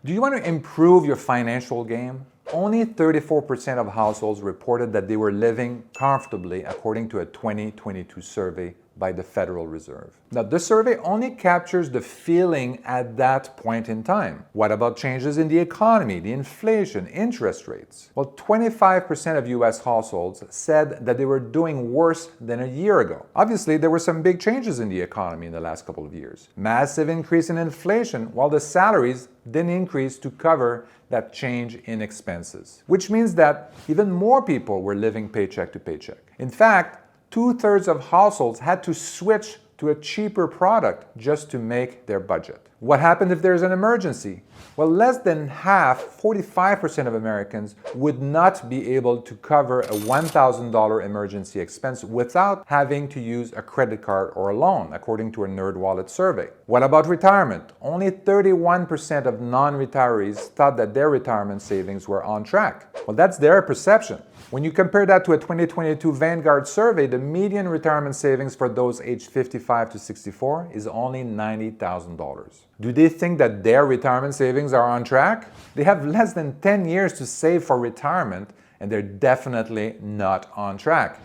Do you want to improve your financial game? Only 34% of households reported that they were living comfortably, according to a 2022 survey by the Federal Reserve. Now, this survey only captures the feeling at that point in time. What about changes in the economy, the inflation, interest rates? Well, 25% of US households said that they were doing worse than a year ago. Obviously, there were some big changes in the economy in the last couple of years. Massive increase in inflation, while the salaries didn't increase to cover that change in expenses, which means that even more people were living paycheck to paycheck. In fact, 2/3 of households had to switch to a cheaper product just to make their budget. What happened if there's an emergency? Well, less than half, 45% of Americans, would not be able to cover a $1,000 emergency expense without having to use a credit card or a loan, according to a NerdWallet survey. What about retirement? Only 31% of non-retirees thought that their retirement savings were on track. Well, that's their perception. When you compare that to a 2022 Vanguard survey, the median retirement savings for those aged 55 to 64 is only $90,000. Do they think that their retirement savings are on track? They have less than 10 years to save for retirement, and they're definitely not on track.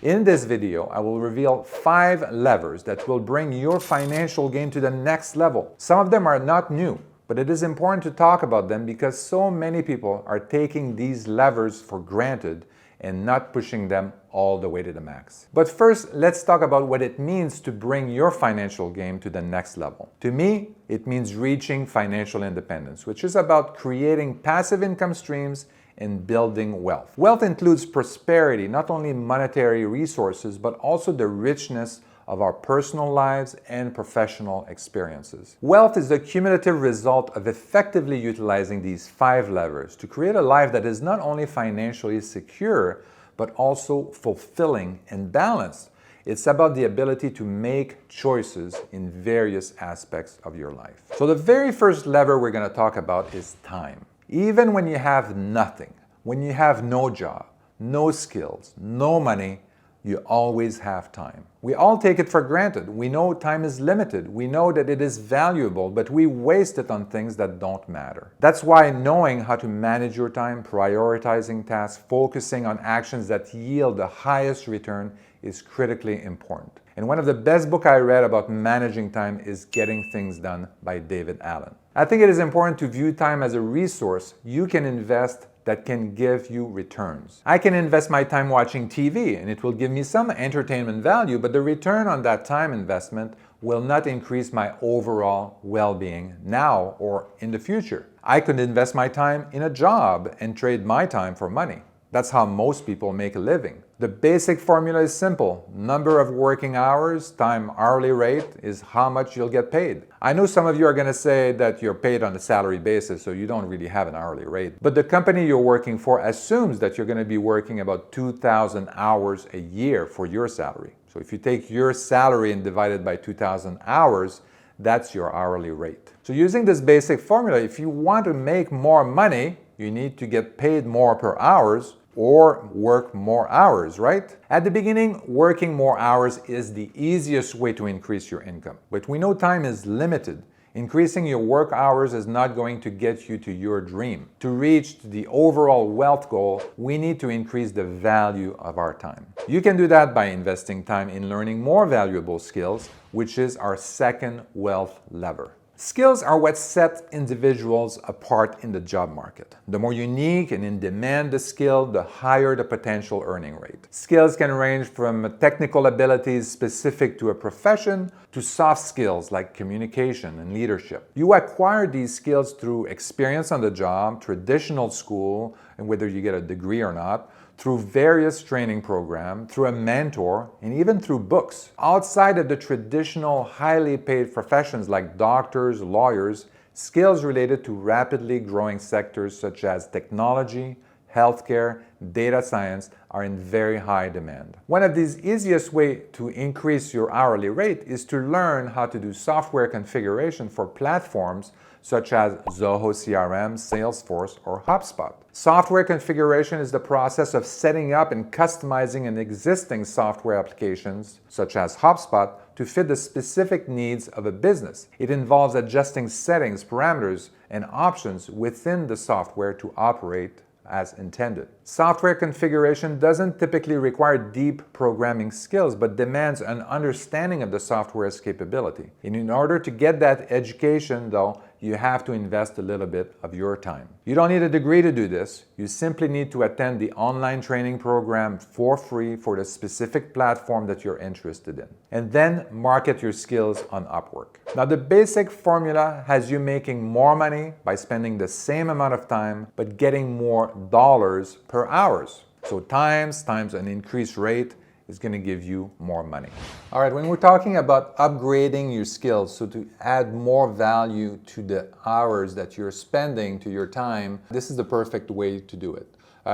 In this video, I will reveal 5 levers that will bring your financial game to the next level. Some of them are not new, but it is important to talk about them because so many people are taking these levers for granted and not pushing them all the way to the max. But first, let's talk about what it means to bring your financial game to the next level. To me, it means reaching financial independence, which is about creating passive income streams and building wealth. Wealth includes prosperity, not only monetary resources, but also the richness of our personal lives and professional experiences. Wealth is the cumulative result of effectively utilizing these 5 levers to create a life that is not only financially secure, but also fulfilling and balanced. It's about the ability to make choices in various aspects of your life. So the very first lever we're going to talk about is time. Even when you have nothing, when you have no job, no skills, no money, you always have time. We all take it for granted. We know time is limited. We know that it is valuable, but we waste it on things that don't matter. That's why knowing how to manage your time, prioritizing tasks, focusing on actions that yield the highest return is critically important. And one of the best books I read about managing time is Getting Things Done by David Allen. I think it is important to view time as a resource you can invest that can give you returns. I can invest my time watching TV and it will give me some entertainment value, but the return on that time investment will not increase my overall well-being now or in the future. I could invest my time in a job and trade my time for money. That's how most people make a living. The basic formula is simple. Number of working hours times hourly rate is how much you'll get paid. I know some of you are going to say that you're paid on a salary basis, so you don't really have an hourly rate. But the company you're working for assumes that you're going to be working about 2,000 hours a year for your salary. So if you take your salary and divide it by 2,000 hours, that's your hourly rate. So using this basic formula, if you want to make more money, you need to get paid more per hours or work more hours, right? At the beginning, working more hours is the easiest way to increase your income. But we know time is limited. Increasing your work hours is not going to get you to your dream. To reach the overall wealth goal, we need to increase the value of our time. You can do that by investing time in learning more valuable skills, which is our second wealth lever. Skills are what set individuals apart in the job market. The more unique and in demand the skill, the higher the potential earning rate. Skills can range from technical abilities specific to a profession to soft skills like communication and leadership. You acquire these skills through experience on the job, traditional school, and whether you get a degree or not, through various training programs, through a mentor, and even through books. Outside of the traditional highly paid professions like doctors, lawyers, skills related to rapidly growing sectors such as technology, healthcare, data science are in very high demand. One of the easiest ways to increase your hourly rate is to learn how to do software configuration for platforms such as Zoho CRM, Salesforce, or HubSpot. Software configuration is the process of setting up and customizing an existing software applications, such as HubSpot, to fit the specific needs of a business. It involves adjusting settings, parameters, and options within the software to operate as intended. Software configuration doesn't typically require deep programming skills, but demands an understanding of the software's capability. And in order to get that education, though, you have to invest a little bit of your time. You don't need a degree to do this. You simply need to attend the online training program for free for the specific platform that you're interested in. And then market your skills on Upwork. Now, the basic formula has you making more money by spending the same amount of time, but getting more dollars per hours. So times an increased rate is going to give you more money. All right, when we're talking about upgrading your skills, so to add more value to the hours that you're spending to your time, this is the perfect way to do it.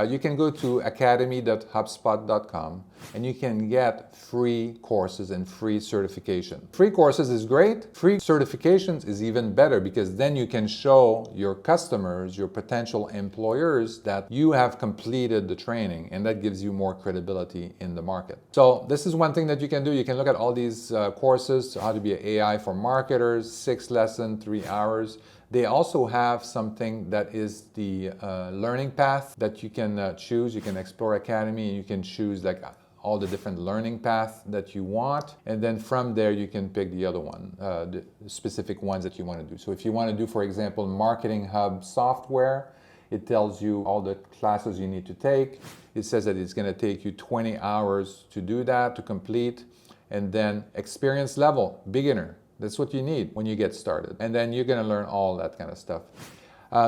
You can go to academy.hubspot.com and you can get free courses and free certification. Free courses is great. Free certifications is even better because then you can show your customers, your potential employers, that you have completed the training, and that gives you more credibility in the market. So this is one thing that you can do. You can look at all these courses, how to be an AI for marketers, 6 lessons, 3 hours. They also have something that is the learning path that you can choose. You can explore Academy and you can choose like all the different learning paths that you want. And then from there, you can pick the other one, the specific ones that you want to do. So if you want to do, for example, Marketing Hub software, it tells you all the classes you need to take. It says that it's going to take you 20 hours to do that, to complete. And then experience level, beginner. That's what you need when you get started. And then you're going to learn all that kind of stuff.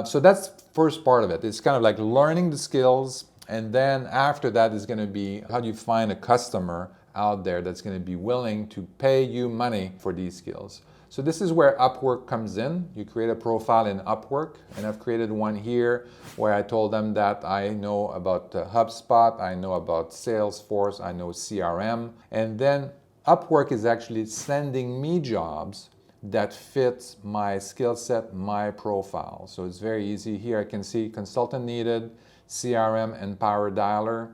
So that's first part of it. It's kind of like learning the skills. And then after that is going to be how do you find a customer out there that's going to be willing to pay you money for these skills. So this is where Upwork comes in. You create a profile in Upwork. And I've created one here where I told them that I know about HubSpot, I know about Salesforce, I know CRM. And then Upwork is actually sending me jobs that fit my skill set, my profile. So it's very easy. Here I can see consultant needed, CRM and power dialer.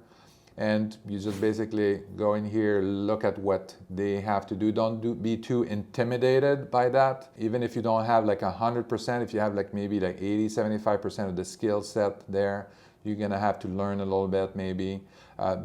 And you just basically go in here, look at what they have to do. Don't be too intimidated by that. Even if you don't have like 100%, if you have like maybe like 80, 75% of the skill set there, you're gonna have to learn a little bit maybe.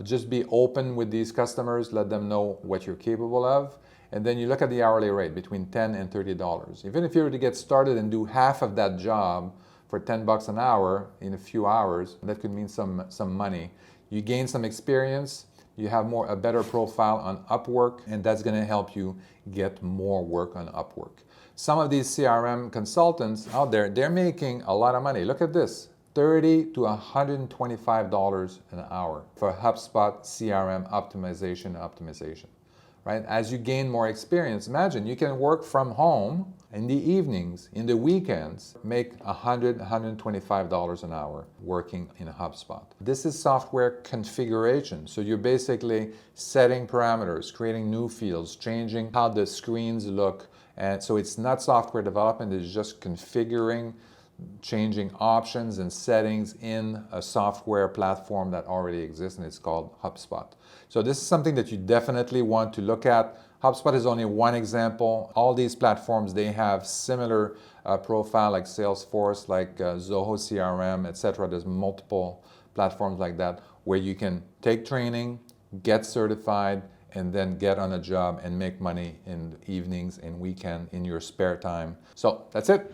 Just be open with these customers, let them know what you're capable of. And then you look at the hourly rate between $10 and $30. Even if you were to get started and do half of that job for $10 an hour in a few hours, that could mean some money. You gain some experience, you have a better profile on Upwork, and that's gonna help you get more work on Upwork. Some of these CRM consultants out there, they're making a lot of money. Look at this. $30 to $125 an hour for HubSpot CRM optimization, right? As you gain more experience, imagine you can work from home in the evenings, in the weekends, make $100, $125 an hour working in HubSpot. This is software configuration. So you're basically setting parameters, creating new fields, changing how the screens look. And so it's not software development, it's just configuring, changing options and settings in a software platform that already exists, and it's called HubSpot. So this is something that you definitely want to look at. HubSpot is only one example. All these platforms, they have similar profile like Salesforce, like Zoho CRM, etc. There's multiple platforms like that where you can take training, get certified, and then get on a job and make money in the evenings and weekend in your spare time. So that's it.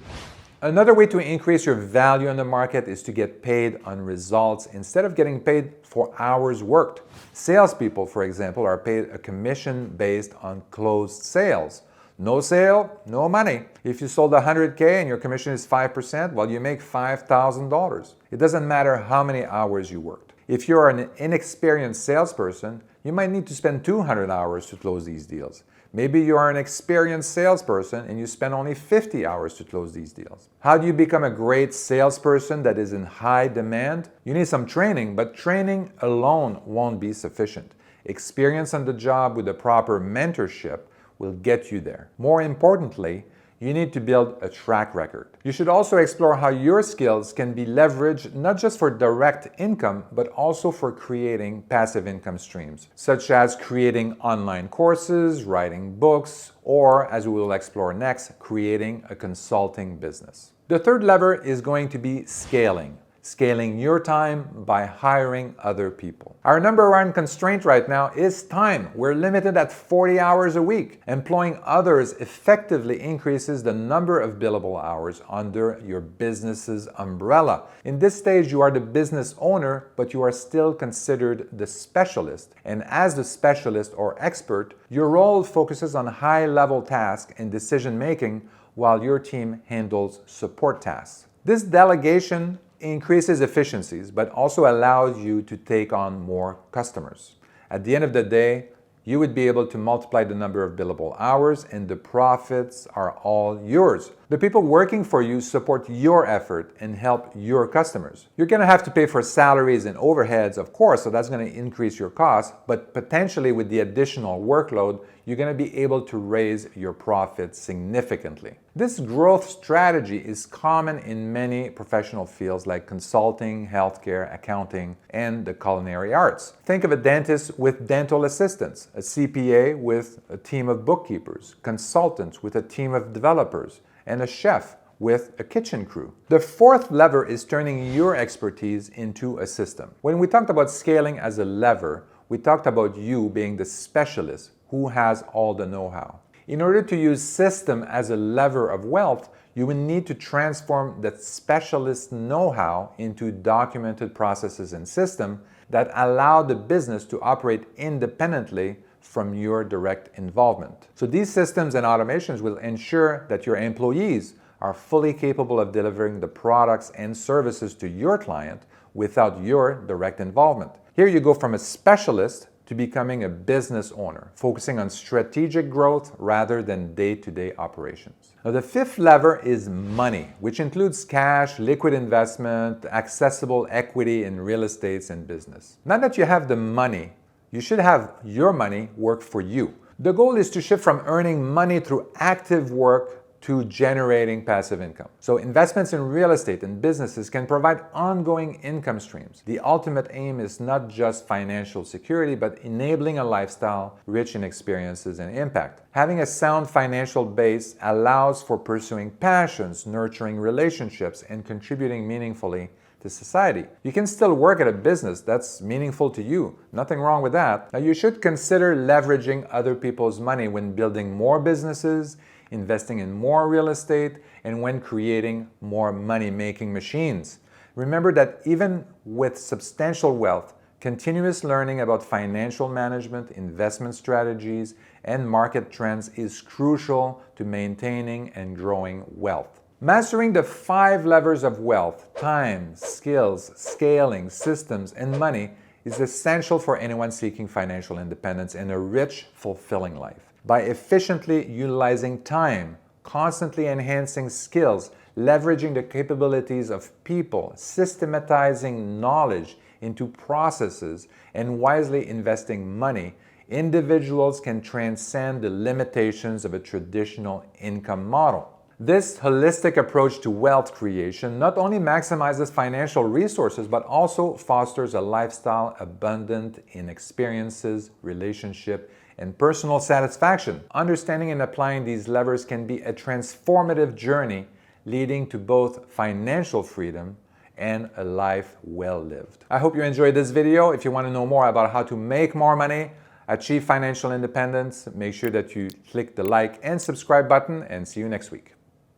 Another way to increase your value in the market is to get paid on results instead of getting paid for hours worked. Salespeople, for example, are paid a commission based on closed sales. No sale, no money. If you sold 100K and your commission is 5%, well, you make $5,000. It doesn't matter how many hours you worked. If you're an inexperienced salesperson, you might need to spend 200 hours to close these deals. Maybe you are an experienced salesperson and you spend only 50 hours to close these deals. How do you become a great salesperson that is in high demand? You need some training, but training alone won't be sufficient. Experience on the job with the proper mentorship will get you there. More importantly, you need to build a track record. You should also explore how your skills can be leveraged not just for direct income, but also for creating passive income streams, such as creating online courses, writing books, or, as we will explore next, creating a consulting business. The third lever is going to be scaling. Scaling your time by hiring other people. Our number one constraint right now is time. We're limited at 40 hours a week. Employing others effectively increases the number of billable hours under your business's umbrella. In this stage, you are the business owner, but you are still considered the specialist. And as the specialist or expert, your role focuses on high-level tasks and decision-making while your team handles support tasks. This delegation increases efficiencies, but also allows you to take on more customers. At the end of the day, you would be able to multiply the number of billable hours and the profits are all yours. The people working for you support your effort and help your customers. You're going to have to pay for salaries and overheads, of course, so that's going to increase your costs, but potentially with the additional workload, you're going to be able to raise your profits significantly. This growth strategy is common in many professional fields like consulting, healthcare, accounting, and the culinary arts. Think of a dentist with dental assistants, a CPA with a team of bookkeepers, consultants with a team of developers, and a chef with a kitchen crew. The fourth lever is turning your expertise into a system. When we talked about scaling as a lever, we talked about you being the specialist who has all the know-how. In order to use system as a lever of wealth, you will need to transform that specialist know-how into documented processes and systems that allow the business to operate independently from your direct involvement. So these systems and automations will ensure that your employees are fully capable of delivering the products and services to your client without your direct involvement. Here you go from a specialist to becoming a business owner, focusing on strategic growth rather than day-to-day operations. Now, the fifth lever is money, which includes cash, liquid investment, accessible equity in real estate and business. Now that you have the money, you should have your money work for you. The goal is to shift from earning money through active work to generating passive income. So investments in real estate and businesses can provide ongoing income streams. The ultimate aim is not just financial security, but enabling a lifestyle rich in experiences and impact. Having a sound financial base allows for pursuing passions, nurturing relationships, and contributing meaningfully to society. You can still work at a business that's meaningful to you. Nothing wrong with that. Now, you should consider leveraging other people's money when building more businesses, investing in more real estate, and when creating more money-making machines. Remember that even with substantial wealth, continuous learning about financial management, investment strategies, and market trends is crucial to maintaining and growing wealth. Mastering the 5 levers of wealth, time, skills, scaling, systems, and money is essential for anyone seeking financial independence and a rich, fulfilling life. By efficiently utilizing time, constantly enhancing skills, leveraging the capabilities of people, systematizing knowledge into processes, and wisely investing money, individuals can transcend the limitations of a traditional income model. This holistic approach to wealth creation not only maximizes financial resources, but also fosters a lifestyle abundant in experiences, relationship, and personal satisfaction. Understanding and applying these levers can be a transformative journey leading to both financial freedom and a life well lived. I hope you enjoyed this video. If you want to know more about how to make more money, achieve financial independence, make sure that you click the like and subscribe button, and see you next week.